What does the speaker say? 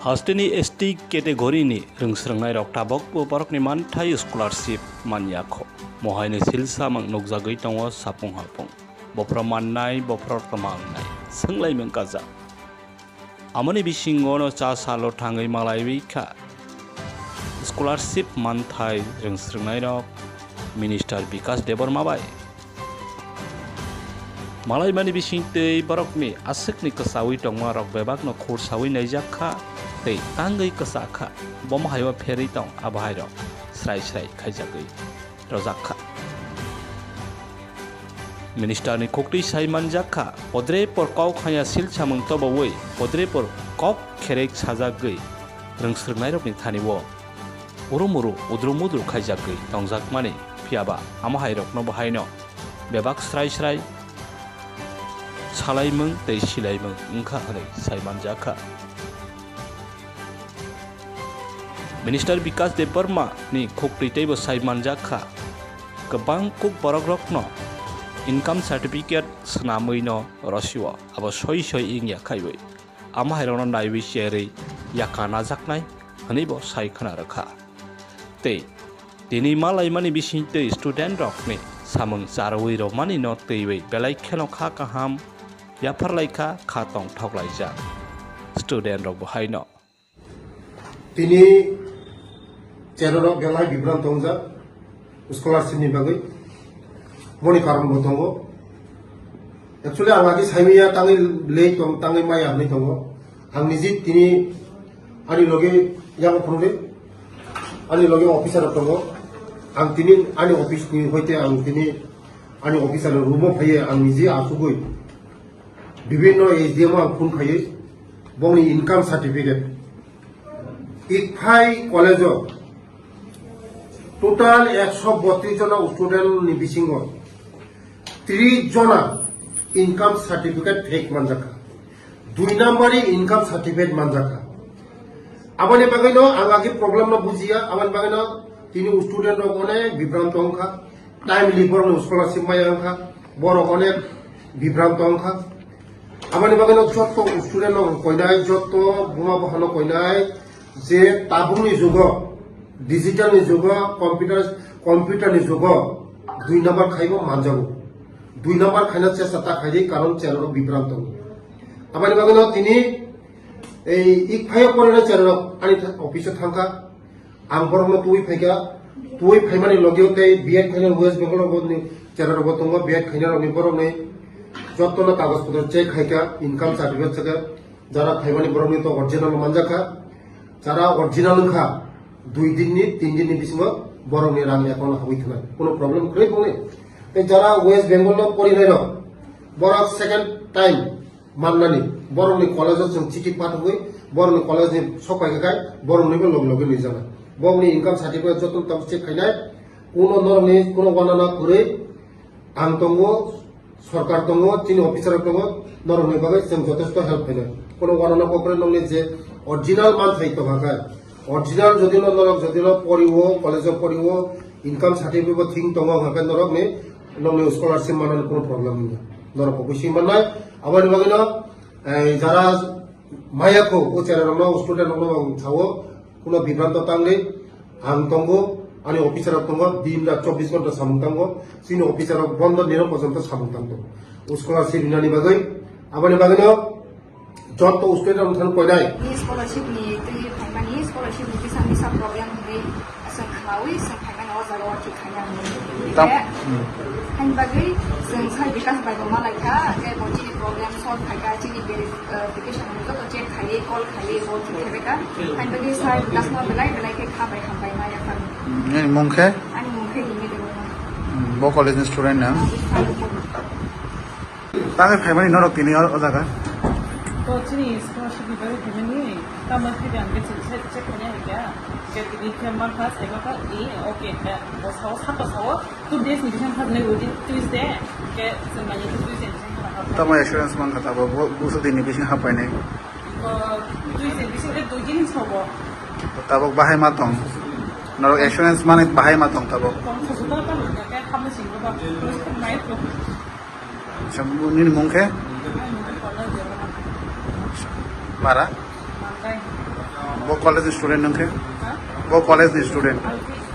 Hasteni ST kategori rongsrangnaय rok tabokbo borokni manthai scholarship manyako mohaini silsa mang nukjagui tongo sapung hapung bopro mannai bopro tamangnai senglaimeng kaja amoni bisingo no cha salo thangai malaibika scholarship manthai rongsrangnaय rok minister Vikas Deborma bai malai mani bisingtei borokni asikni kasawi tongma rok bebakno khursawi naijakha tei tangai kasakha bomhayo pheri tong abahai rok srai srai khaijagui rojakha minister ni khokti sai manjakha podre por kau khaya silchamung toboi podre por kok kherek sajagui rongsrangnaय rokni thanibo urumuru udrumudru khaijagui tongjakmani phiaba amahai rokno bahaino bebak srai srai salaimeng tei silaimeng ungkha hanai saimanjakha Minister Vikas Deborma ni khokri teibo saimanjakha gobang kuk borok rokno income certificate snamui no rosiwa abo soi soi ingya khaibai amahai rokno naibi sherei yakana jaknai hanibo sai khana rakha tei tini malai mani bisingtei student rokni samung charwi romani no teibai belai kheno kha kaham yafarlaika khatong thoklaija student rok bahaino tini cheroro belai bibran tongja scholarship ni bagai moni karon botongo actually angagi saimiya tangai lei tong tangai maya ni tongo ang niji tini ani loge yang phone ani loge officer tongo ang tini ani office ku hoite ang tini ani officer rumo phaye ang niji asugoi বিভিন্ন SDM phone খাইয়ে বংনি income certificate ICFAI college total 132 জন student নি বিসিঙ্গ 30 জন income certificate fake মানজাকা 2 নম্বরই income certificate মানজাকা আবানি বাগাইনো আগাকি প্রবলেম না বুঝিয়া আবানি বাগাইনো তিনি স্টুডেন্ট অনেক বিভ্রান্ত অংখা টাইম লিবর স্কলারশিপ মাই অংখা বড় অনেক বিভ্রান্ত অংখা amani bagano jotto student no koinai jotto buma bahano koinai je tabuni jugo digital ni jugo computer ni jugo 2 number khaibo manjago 2 number khaina chesta ta khaidi karon chero bibranto amani bagano tini ei ikphayo korena chero ani office thangka angbormo tui phaika tui phaimani logiote biat khaina west bengal bodni chero botongo biat khaina ni borone যতন কাগজপত্র check হাইকা income certificate থেকে যারা ফাইমানি বরংনি তো original মানজাখা যারা original খা 2 দিননি 3 দিননি বিসিম বরংনি রাং এখন হই থানা কোনো প্রবলেম করে বলে যারা ওয়েস্ট বেঙ্গল পরিনাই বরক সেকেন্ড টাইম মাননানি বরংনি কলেজ जों চিঠি পাঠাবই বরংনি কলেজ সকাই গায় বরংনিবো লগ লগে নি জানা বরংনি ইনকাম সার্টিফিকেট যতন তাম চেক খাইনাই কোনো নরনি কোনো গণনা করে আন্তঙ্গ সরকার দङ চিনি অফিসার দङ নরমনি বাগै जों যথেষ্ট হেল্প হইনা কোনো গণনা করে নলে যে অরিজিনাল মান থাইতো ভাগা অরিজিনাল যদি নরক যদি পড়িব কলেজ পড়িব ইনকাম সার্টিফিকেট থিং দङ ভাগা নরক নে নলে স্কলারশিপ মানার কোনো প্রবলেম নেই নরক অবশ্যই মানায় আবার বাগৈ যারা মায়াকো ও চেরারনো স্টুডেন্ট নলো ছাও কোনো বিভ্রান্ত তাংলে আং দङ ani officer tongo din da 24 ঘন্টা samung tango sini officer বন্ধ নিরো পর্যন্ত samung tango স্কলারশিপ নিনানি বাগৈ আবানি বাগৈ যত স্টুডেন্ট থান কইনাই স্কলারশিপ নি তুই ফাইমানি স্কলারশিপ নি সামি সাব প্রবলেম হে আসান খাওই সান ফাইমানি অজারো ঠিক খাইনা তাম হান বাগৈ जों साइ बिकास बाय मा लाइका जे बजिनि प्रॉब्लम सॉल्व खाइका चिनि वेरिफिकेशन तो चेक खाइए कॉल खाइए वो ठीक हेबेका हान बागै साइ बिकास मा बेलाय के खाबाय खाबाय मा याफान ani mungke ini dewe bo college student na tangi family norok tini odaga तो चीनी स्कॉलरशिप भी बड़े दिवनी तमन के भी अंगे चेक चेक करने है क्या कि इनकम मार पास है का ये ओके है वो साव साव साव तो देश में दिखाने पर नहीं होती ट्यूसडे के समाज के Tuesday tama assurance man kata bo busu dini bising hapai nei Tuesday बिसे दो दिन Sao tabok bahai matong norok assurance man bahai matong tabok कौन सा सुधा का क्या काम सिंह का प्रोसेस नाइट लो chamuni mungke para Mantai वो कॉलेज स्टूडेंट नोंखे Ha? वो कॉलेज स्टूडेंट Alfi